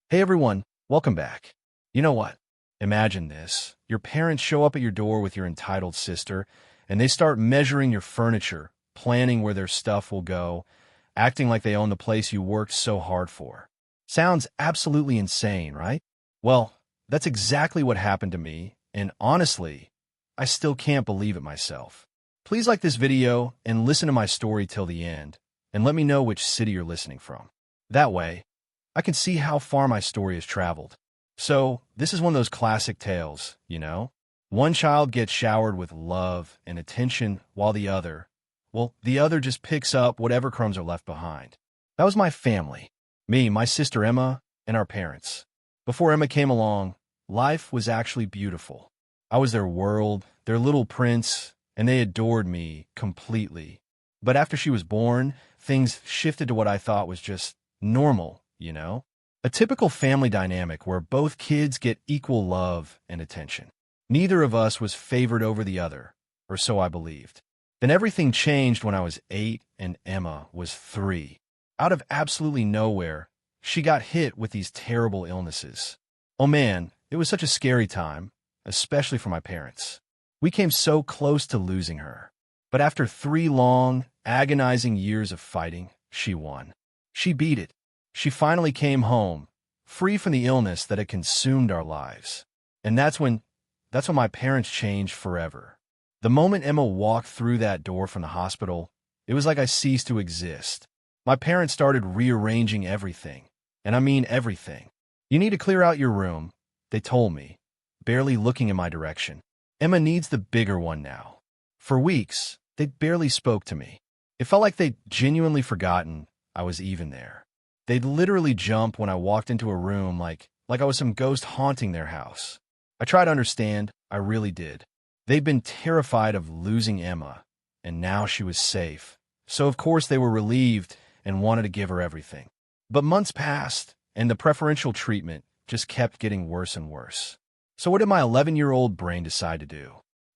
Hey everyone, welcome back. You know what? Imagine this. Your parents show up at your door with your entitled sister, and they start measuring your furniture, planning where their stuff will go, acting like they own the place you worked so hard for. Sounds absolutely insane, right? Well, that's exactly what happened to me, and honestly, I still can't believe it myself. Please like this video and listen to my story till the end, and let me know which city you're listening from. That way, I can see how far my story has traveled. So, this is one of those classic tales, you know? One child gets showered with love and attention while the other just picks up whatever crumbs are left behind. That was my family. Me, my sister Emma, and our parents. Before Emma came along, life was actually beautiful. I was their world, their little prince, and they adored me completely. But after she was born, things shifted to what I thought was just normal. You know? A typical family dynamic where both kids get equal love and attention. Neither of us was favored over the other, or so I believed. Then everything changed when I was 8 and Emma was 3. Out of absolutely nowhere, she got hit with these terrible illnesses. Oh man, it was such a scary time, especially for my parents. We came so close to losing her. But after 3 long, agonizing years of fighting, she won. She beat it. She finally came home, free from the illness that had consumed our lives. And that's when my parents changed forever. The moment Emma walked through that door from the hospital, it was like I ceased to exist. My parents started rearranging everything. And I mean everything. You need to clear out your room, they told me, barely looking in my direction. Emma needs the bigger one now. For weeks, they barely spoke to me. It felt like they'd genuinely forgotten I was even there. They'd literally jump when I walked into a room like I was some ghost haunting their house. I tried to understand, I really did. They'd been terrified of losing Emma, and now she was safe. So of course they were relieved and wanted to give her everything. But months passed, and the preferential treatment just kept getting worse and worse. So what did my 11-year-old brain decide to do?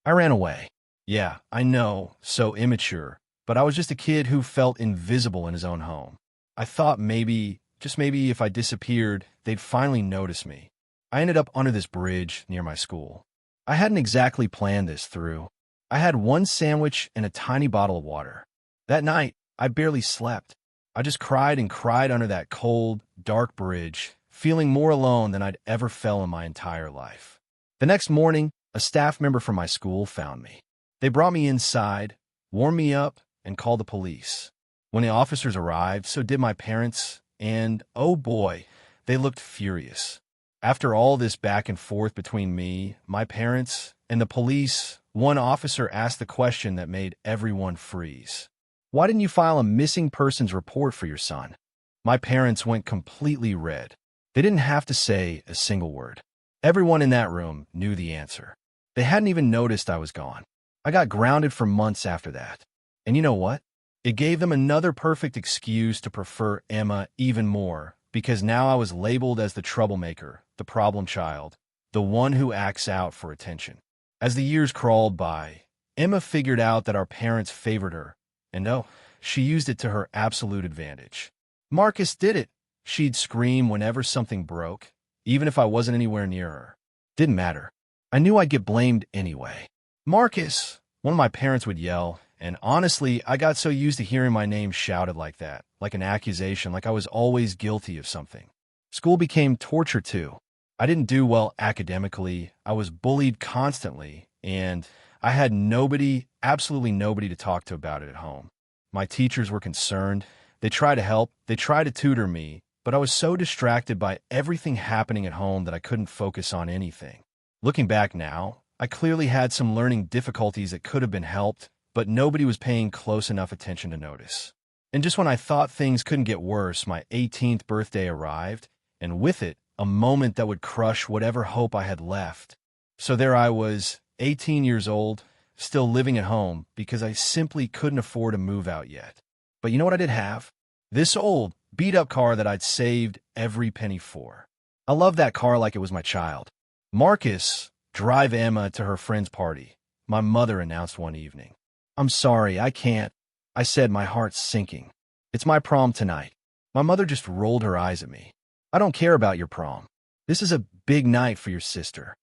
I ran away. Yeah, I know, so immature, but I was just a kid who felt invisible in his own home. I thought maybe, just maybe if I disappeared, they'd finally notice me. I ended up under this bridge near my school. I hadn't exactly planned this through. I had one sandwich and a tiny bottle of water. That night, I barely slept. I just cried and cried under that cold, dark bridge, feeling more alone than I'd ever felt in my entire life. The next morning, a staff member from my school found me. They brought me inside, warmed me up, and called the police. When the officers arrived, so did my parents, and oh boy, they looked furious. After all this back and forth between me, my parents, and the police, one officer asked the question that made everyone freeze. Why didn't you file a missing persons report for your son? My parents went completely red. They didn't have to say a single word. Everyone in that room knew the answer. They hadn't even noticed I was gone. I got grounded for months after that. And you know what? It gave them another perfect excuse to prefer Emma even more, because now I was labeled as the troublemaker, the problem child, the one who acts out for attention. As the years crawled by, Emma figured out that our parents favored her, and oh, she used it to her absolute advantage. Marcus did it. She'd scream whenever something broke, even if I wasn't anywhere near her. Didn't matter. I knew I'd get blamed anyway. Marcus, one of my parents would yell, and honestly, I got so used to hearing my name shouted like that, like an accusation, like I was always guilty of something. School became torture too. I didn't do well academically, I was bullied constantly, and I had nobody, absolutely nobody to talk to about it at home. My teachers were concerned. They tried to help, they tried to tutor me, but I was so distracted by everything happening at home that I couldn't focus on anything. Looking back now, I clearly had some learning difficulties that could have been helped, but nobody was paying close enough attention to notice. And just when I thought things couldn't get worse, my 18th birthday arrived, and with it, a moment that would crush whatever hope I had left. So there I was, 18 years old, still living at home because I simply couldn't afford to move out yet. But you know what I did have? This old, beat-up car that I'd saved every penny for. I loved that car like it was my child. Marcus, drive Emma to her friend's party, my mother announced one evening. I'm sorry, I can't, I said, my heart sinking. It's my prom tonight. My mother just rolled her eyes at me. I don't care about your prom. This is a big night for your sister.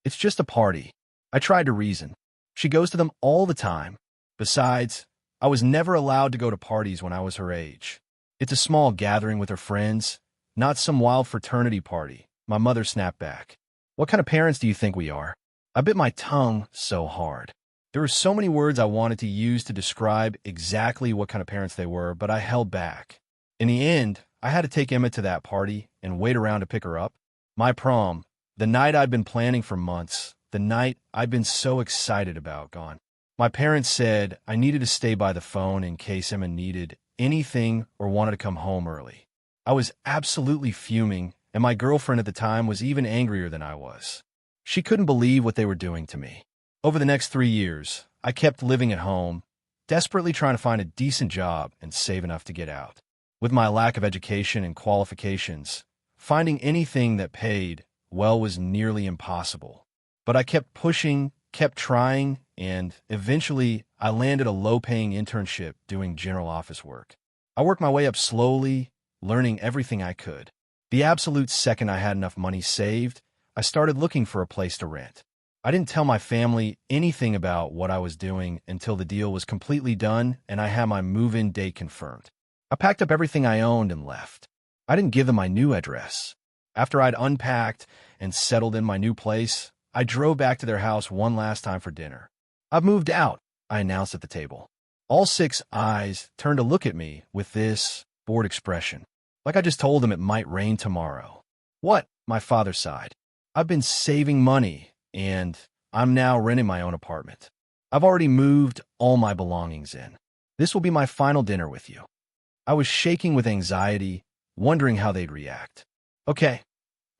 It's just a party. I tried to reason. She goes to them all the time. Besides, I was never allowed to go to parties when I was her age. It's a small gathering with her friends, not some wild fraternity party. My mother snapped back. What kind of parents do you think we are? I bit my tongue so hard. There were so many words I wanted to use to describe exactly what kind of parents they were, but I held back. In the end, I had to take Emma to that party and wait around to pick her up. My prom, the night I'd been planning for months, the night I'd been so excited about, gone. My parents said I needed to stay by the phone in case Emma needed anything or wanted to come home early. I was absolutely fuming, and my girlfriend at the time was even angrier than I was. She couldn't believe what they were doing to me. Over the next 3 years, I kept living at home, desperately trying to find a decent job and save enough to get out. With my lack of education and qualifications, finding anything that paid well was nearly impossible. But I kept pushing, kept trying, and eventually I landed a low-paying internship doing general office work. I worked my way up slowly, learning everything I could. The absolute second I had enough money saved, I started looking for a place to rent. I didn't tell my family anything about what I was doing until the deal was completely done and I had my move-in date confirmed. I packed up everything I owned and left. I didn't give them my new address. After I'd unpacked and settled in my new place, I drove back to their house one last time for dinner. "I've moved out," I announced at the table. All 6 eyes turned to look at me with this bored expression, like I just told them it might rain tomorrow. "What?" My father sighed. "I've been saving money, and I'm now renting my own apartment. I've already moved all my belongings in. This will be my final dinner with you." I was shaking with anxiety, wondering how they'd react. "Okay."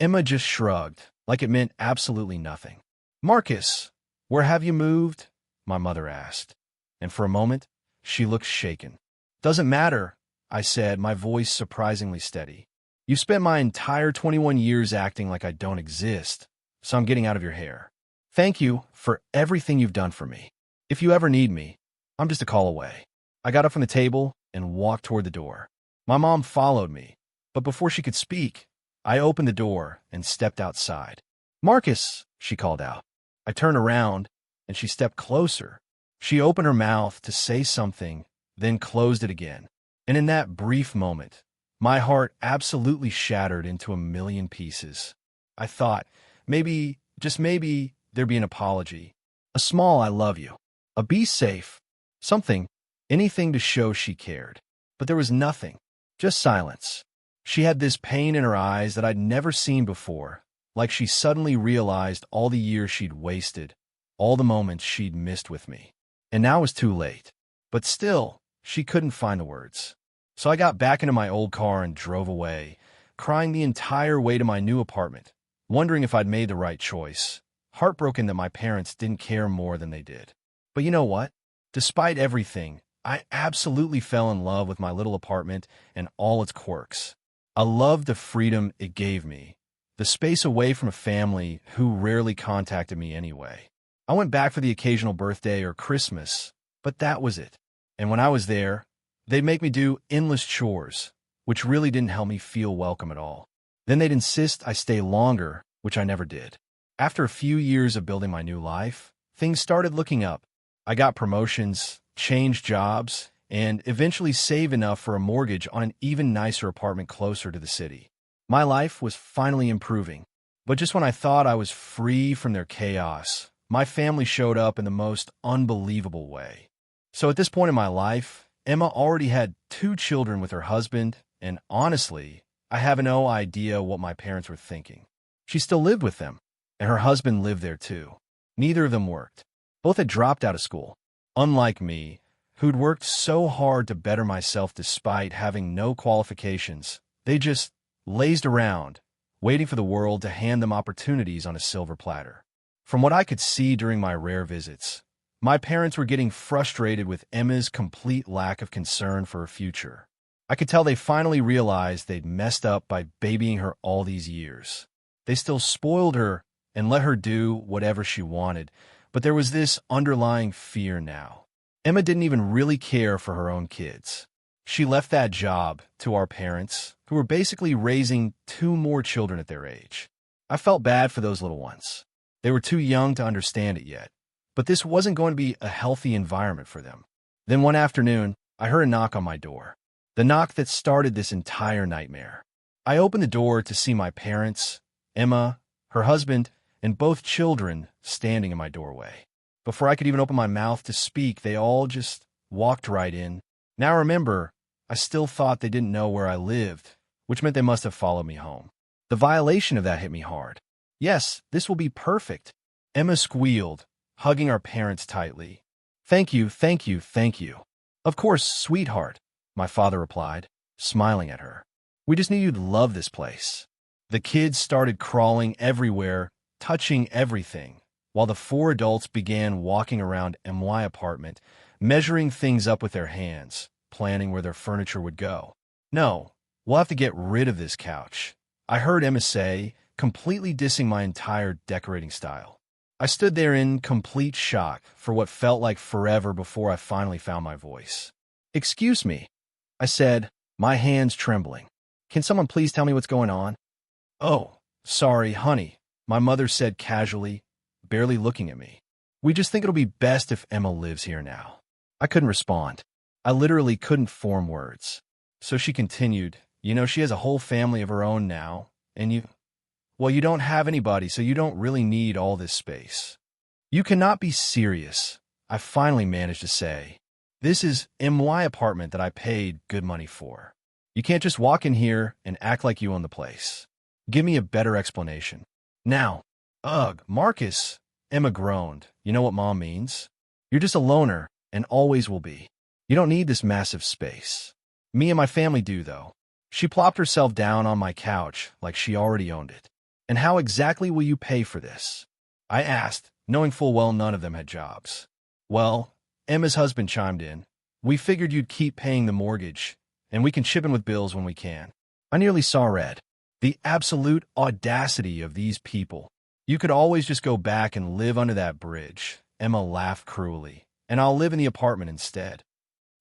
Emma just shrugged, like it meant absolutely nothing. "Marcus, where have you moved?" my mother asked. And for a moment, she looked shaken. "Doesn't matter," I said, my voice surprisingly steady. "You spent my entire 21 years acting like I don't exist, so I'm getting out of your hair. Thank you for everything you've done for me. If you ever need me, I'm just a call away." I got up from the table and walked toward the door. My mom followed me, but before she could speak, I opened the door and stepped outside. "Marcus," she called out. I turned around, and she stepped closer. She opened her mouth to say something, then closed it again. And in that brief moment, my heart absolutely shattered into a million pieces. I thought, maybe, just maybe, there'd be an apology. A small "I love you." A "be safe." Something, anything to show she cared. But there was nothing, just silence. She had this pain in her eyes that I'd never seen before, like she suddenly realized all the years she'd wasted, all the moments she'd missed with me. And now it was too late. But still, she couldn't find the words. So I got back into my old car and drove away, crying the entire way to my new apartment, wondering if I'd made the right choice, heartbroken that my parents didn't care more than they did. But you know what? Despite everything, I absolutely fell in love with my little apartment and all its quirks. I loved the freedom it gave me, the space away from a family who rarely contacted me anyway. I went back for the occasional birthday or Christmas, but that was it. And when I was there, they'd make me do endless chores, which really didn't help me feel welcome at all. Then they'd insist I stay longer, which I never did. After a few years of building my new life, things started looking up. I got promotions, changed jobs, and eventually saved enough for a mortgage on an even nicer apartment closer to the city. My life was finally improving. But just when I thought I was free from their chaos, my family showed up in the most unbelievable way. So at this point in my life, Emma already had 2 children with her husband, and honestly, I have no idea what my parents were thinking. She still lived with them, and her husband lived there too. Neither of them worked. Both had dropped out of school. Unlike me, who'd worked so hard to better myself despite having no qualifications, they just lazed around, waiting for the world to hand them opportunities on a silver platter. From what I could see during my rare visits, my parents were getting frustrated with Emma's complete lack of concern for her future. I could tell they finally realized they'd messed up by babying her all these years. They still spoiled her and let her do whatever she wanted, but there was this underlying fear now. Emma didn't even really care for her own kids. She left that job to our parents, who were basically raising two more children at their age. I felt bad for those little ones. They were too young to understand it yet, but this wasn't going to be a healthy environment for them. Then one afternoon, I heard a knock on my door. The knock that started this entire nightmare. I opened the door to see my parents, Emma, her husband, and both children standing in my doorway. Before I could even open my mouth to speak, they all just walked right in. Now remember, I still thought they didn't know where I lived, which meant they must have followed me home. The violation of that hit me hard. Yes, this will be perfect. Emma squealed, hugging our parents tightly. Thank you, thank you, thank you. Of course, sweetheart, my father replied, smiling at her. We just knew you'd love this place. The kids started crawling everywhere, touching everything, while the four adults began walking around MY apartment, measuring things up with their hands, planning where their furniture would go. No, we'll have to get rid of this couch, I heard Emma say, completely dissing my entire decorating style. I stood there in complete shock for what felt like forever before I finally found my voice. Excuse me, I said, my hands trembling. Can someone please tell me what's going on? Oh, sorry, honey, my mother said casually, barely looking at me. We just think it'll be best if Emma lives here now. I couldn't respond. I literally couldn't form words. So she continued, she has a whole family of her own now, and you don't have anybody, so you don't really need all this space. You cannot be serious, I finally managed to say. This is MY apartment that I paid good money for. You can't just walk in here and act like you own the place. Give me a better explanation. Now, ugh, Marcus, Emma groaned. You know what mom means? You're just a loner, and always will be. You don't need this massive space. Me and my family do, though. She plopped herself down on my couch like she already owned it. And how exactly will you pay for this? I asked, knowing full well none of them had jobs. Well, Emma's husband chimed in. We figured you'd keep paying the mortgage, and we can chip in with bills when we can. I nearly saw red. The absolute audacity of these people. You could always just go back and live under that bridge, Emma laughed cruelly, and I'll live in the apartment instead.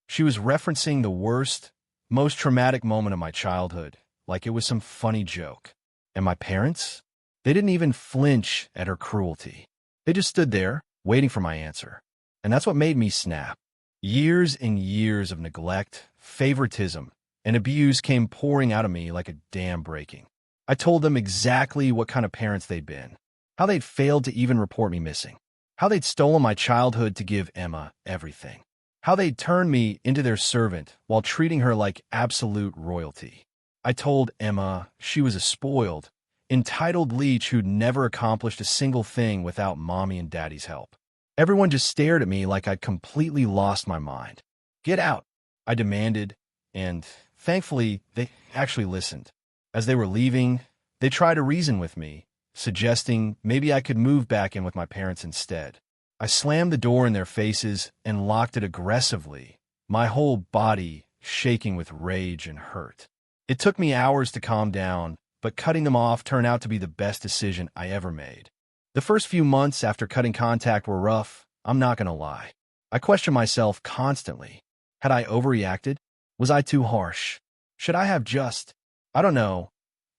She was referencing the worst, most traumatic moment of my childhood, like it was some funny joke. And my parents? They didn't even flinch at her cruelty. They just stood there, waiting for my answer. And that's what made me snap. Years and years of neglect, favoritism, and abuse came pouring out of me like a dam breaking. I told them exactly what kind of parents they'd been, how they'd failed to even report me missing, how they'd stolen my childhood to give Emma everything, how they'd turned me into their servant while treating her like absolute royalty. I told Emma she was a spoiled, entitled leech who'd never accomplished a single thing without mommy and daddy's help. Everyone just stared at me like I'd completely lost my mind. Get out, I demanded, and thankfully, they actually listened. As they were leaving, they tried to reason with me, suggesting maybe I could move back in with my parents instead. I slammed the door in their faces and locked it aggressively, my whole body shaking with rage and hurt. It took me hours to calm down, but cutting them off turned out to be the best decision I ever made. The first few months after cutting contact were rough, I'm not going to lie. I questioned myself constantly. Had I overreacted? Was I too harsh? Should I have just, I don't know,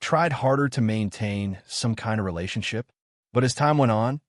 tried harder to maintain some kind of relationship? But as time went on,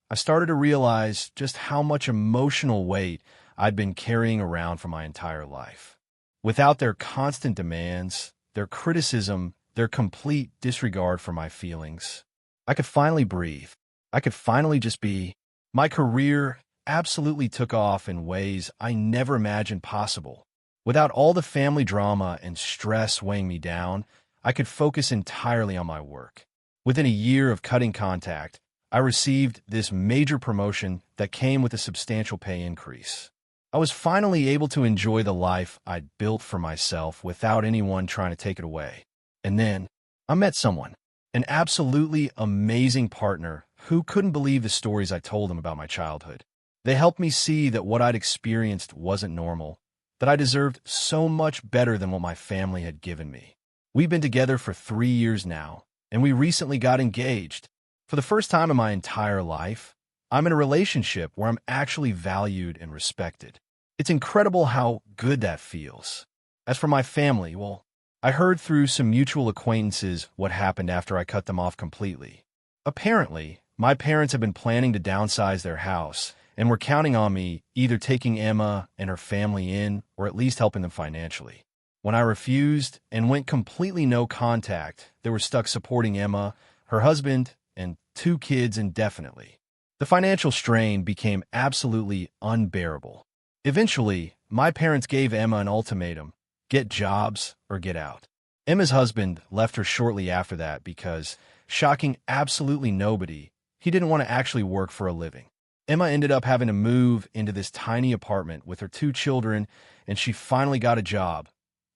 I started to realize just how much emotional weight I'd been carrying around for my entire life. Without their constant demands, their criticism, their complete disregard for my feelings, I could finally breathe. I could finally just be. My career absolutely took off in ways I never imagined possible. Without all the family drama and stress weighing me down, I could focus entirely on my work. Within a year of cutting contact, I received this major promotion that came with a substantial pay increase. I was finally able to enjoy the life I'd built for myself without anyone trying to take it away. And then, I met someone, an absolutely amazing partner who couldn't believe the stories I told them about my childhood. They helped me see that what I'd experienced wasn't normal, that I deserved so much better than what my family had given me. We've been together for 3 years now, and we recently got engaged. For the first time in my entire life, I'm in a relationship where I'm actually valued and respected. It's incredible how good that feels. As for my family, well, I heard through some mutual acquaintances what happened after I cut them off completely. Apparently, my parents had been planning to downsize their house and were counting on me either taking Emma and her family in or at least helping them financially. When I refused and went completely no contact, they were stuck supporting Emma, her husband, and 2 kids indefinitely. The financial strain became absolutely unbearable. Eventually, my parents gave Emma an ultimatum: get jobs or get out. Emma's husband left her shortly after that because, shocking absolutely nobody, he didn't want to actually work for a living. Emma ended up having to move into this tiny apartment with her 2 children, and she finally got a job.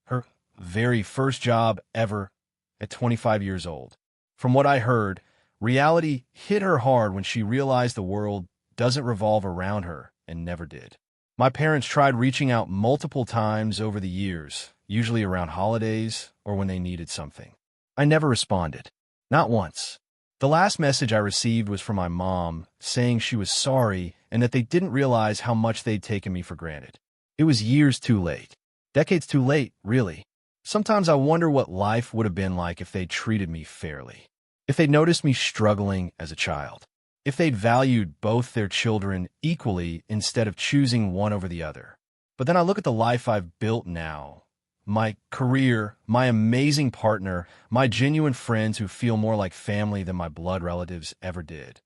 Her very first job ever at 25 years old. From what I heard, reality hit her hard when she realized the world doesn't revolve around her and never did. My parents tried reaching out multiple times over the years, usually around holidays or when they needed something. I never responded. Not once. The last message I received was from my mom saying she was sorry and that they didn't realize how much they'd taken me for granted. It was years too late. Decades too late, really. Sometimes I wonder what life would have been like if they'd treated me fairly. If they'd noticed me struggling as a child. If they'd valued both their children equally instead of choosing one over the other. But then I look at the life I've built now. My career, my amazing partner, my genuine friends who feel more like family than my blood relatives ever did.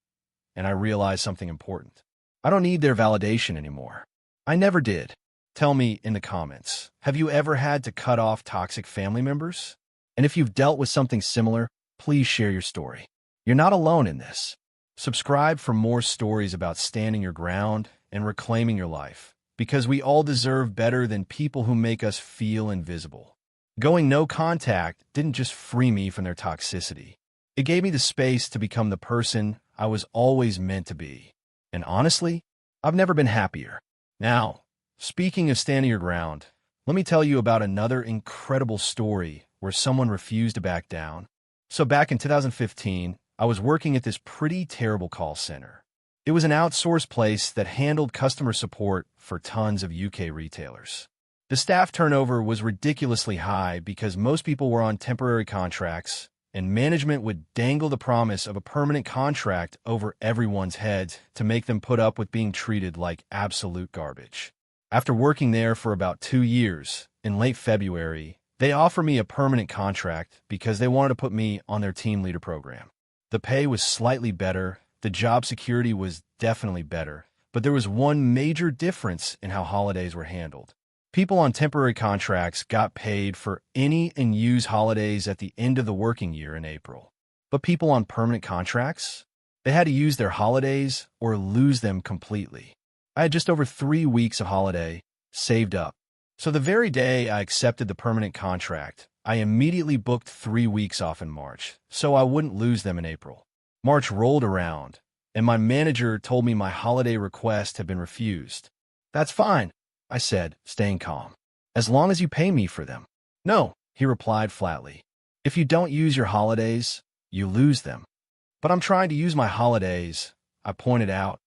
And I realize something important. I don't need their validation anymore. I never did. Tell me in the comments, have you ever had to cut off toxic family members? And if you've dealt with something similar, please share your story. You're not alone in this. Subscribe for more stories about standing your ground and reclaiming your life, because we all deserve better than people who make us feel invisible. Going no contact didn't just free me from their toxicity. It gave me the space to become the person I was always meant to be. And honestly, I've never been happier. Now, speaking of standing your ground, let me tell you about another incredible story where someone refused to back down. So back in 2015, I was working at this pretty terrible call center. It was an outsourced place that handled customer support for tons of UK retailers. The staff turnover was ridiculously high because most people were on temporary contracts, and management would dangle the promise of a permanent contract over everyone's heads to make them put up with being treated like absolute garbage. After working there for about 2 years, in late February, they offered me a permanent contract because they wanted to put me on their team leader program. The pay was slightly better, the job security was definitely better, but there was one major difference in how holidays were handled. People on temporary contracts got paid for any and use holidays at the end of the working year in April. But people on permanent contracts, they had to use their holidays or lose them completely. I had just over 3 weeks of holiday saved up. So the very day I accepted the permanent contract, I immediately booked 3 weeks off in March, so I wouldn't lose them in April. March rolled around, and my manager told me my holiday request had been refused. That's fine, I said, staying calm. As long as you pay me for them. No, he replied flatly. If you don't use your holidays, you lose them. But I'm trying to use my holidays, I pointed out,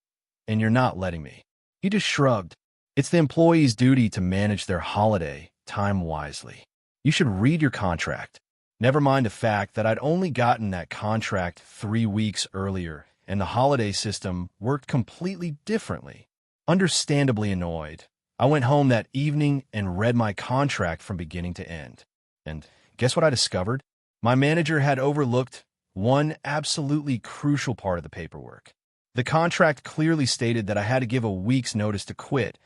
and you're not letting me. He just shrugged. It's the employee's duty to manage their holiday time wisely. You should read your contract. Never mind the fact that I'd only gotten that contract 3 weeks earlier, and the holiday system worked completely differently. Understandably annoyed, I went home that evening and read my contract from beginning to end. And guess what I discovered? My manager had overlooked one absolutely crucial part of the paperwork. The contract clearly stated that I had to give a week's notice to quit,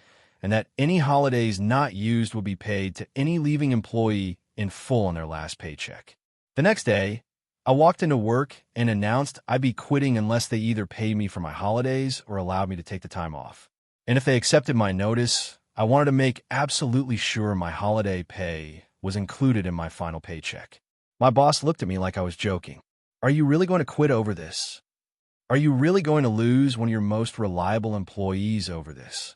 and that any holidays not used would be paid to any leaving employee in full on their last paycheck. The next day, I walked into work and announced I'd be quitting unless they either paid me for my holidays or allowed me to take the time off. And if they accepted my notice, I wanted to make absolutely sure my holiday pay was included in my final paycheck. My boss looked at me like I was joking. Are you really going to quit over this? Are you really going to lose one of your most reliable employees over this?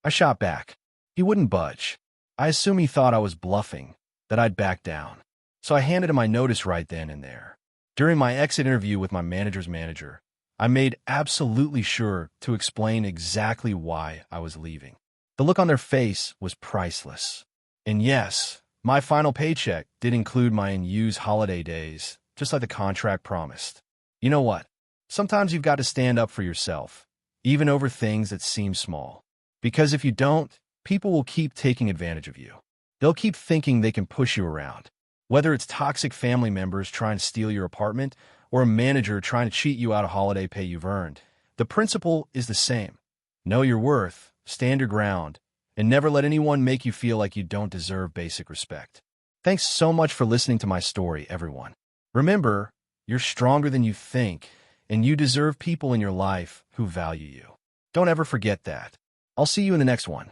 I shot back. He wouldn't budge. I assume he thought I was bluffing, that I'd back down. So I handed him my notice right then and there. During my exit interview with my manager's manager, I made absolutely sure to explain exactly why I was leaving. The look on their face was priceless. And yes, My final paycheck did include my unused holiday days, just like the contract promised. You know what? Sometimes you've got to stand up for yourself, even over things that seem small. Because if you don't, people will keep taking advantage of you. They'll keep thinking they can push you around. Whether it's toxic family members trying to steal your apartment or a manager trying to cheat you out of holiday pay you've earned, the principle is the same. Know your worth, stand your ground, and never let anyone make you feel like you don't deserve basic respect. Thanks so much for listening to my story, everyone. Remember, you're stronger than you think, and you deserve people in your life who value you. Don't ever forget that. I'll see you in the next one.